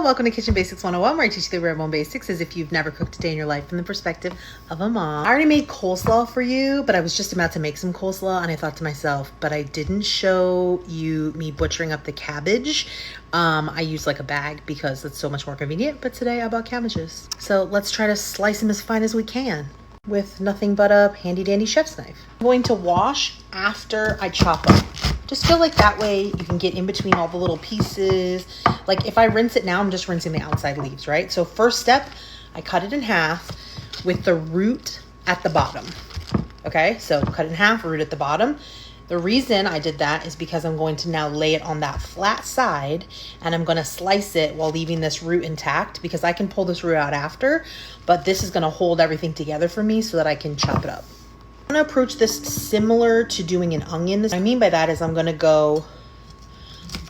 Welcome to Kitchen Basics 101, where I teach you the bare bone basics as if you've never cooked a day in your life from the perspective of a mom. I already made coleslaw for you, but I was just about to make some coleslaw and I thought to myself, but I didn't show you me butchering up the cabbage. I used like a bag because it's so much more convenient, but today I bought cabbages. So let's try to slice them as fine as we can with nothing but a handy dandy chef's knife. I'm going to wash after I chop up. Just feel like that way you can get in between all the little pieces. Like if I rinse it now, I'm just rinsing the outside leaves, right? So first step, I cut it in half with the root at the bottom. Okay, so cut it in half, root at the bottom. The reason I did that is because I'm going to now lay it on that flat side and I'm going to slice it while leaving this root intact because I can pull this root out after, but this is going to hold everything together for me so that I can chop it up. I'm going to approach this similar to doing an onion. What I mean by that is I'm going to go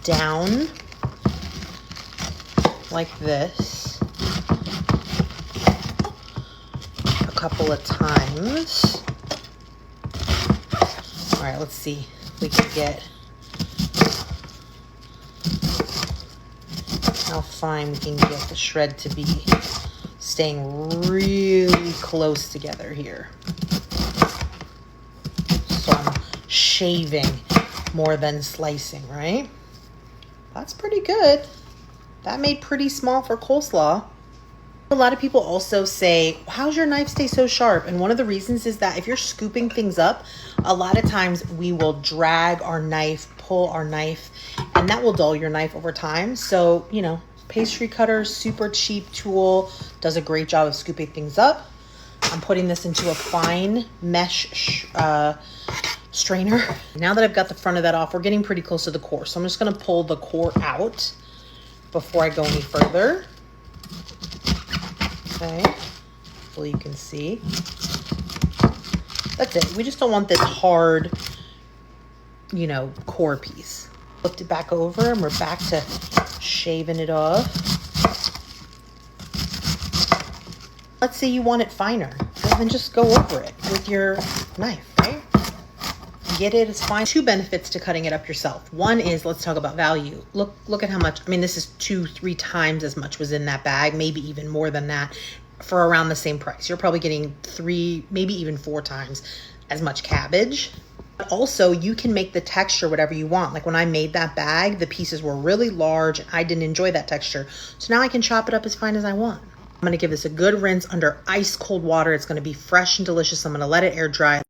down like this a couple of times. All right, let's see if we can get how fine we can get the shred to be, staying really close together here. So I'm shaving more than slicing, right? That's pretty good. That made pretty small for coleslaw. A lot of people also say, how's your knife stay so sharp? And one of the reasons is that if you're scooping things up, a lot of times we will drag our knife, pull our knife, and that will dull your knife over time. So, you know, pastry cutter, super cheap tool, does a great job of scooping things up. I'm putting this into a fine mesh strainer. Now that I've got the front of that off, we're getting pretty close to the core. So I'm just gonna pull the core out before I go any further. Okay, hopefully you can see. That's it. We just don't want this hard, you know, core piece. Flipped it back over and we're back to shaving it off. Let's say you want it finer, then just go over it with your knife, right? Get it as fine. Two benefits to cutting it up yourself. One is, let's talk about value. Look at how much, I mean, this is 2-3 times as much was in that bag, maybe even more than that, for around the same price. You're probably getting 3, maybe even 4 times as much cabbage. But also, you can make the texture whatever you want. Like when I made that bag, the pieces were really large. I didn't enjoy that texture. So now I can chop it up as fine as I want. I'm gonna give this a good rinse under ice cold water. It's gonna be fresh and delicious. I'm gonna let it air dry.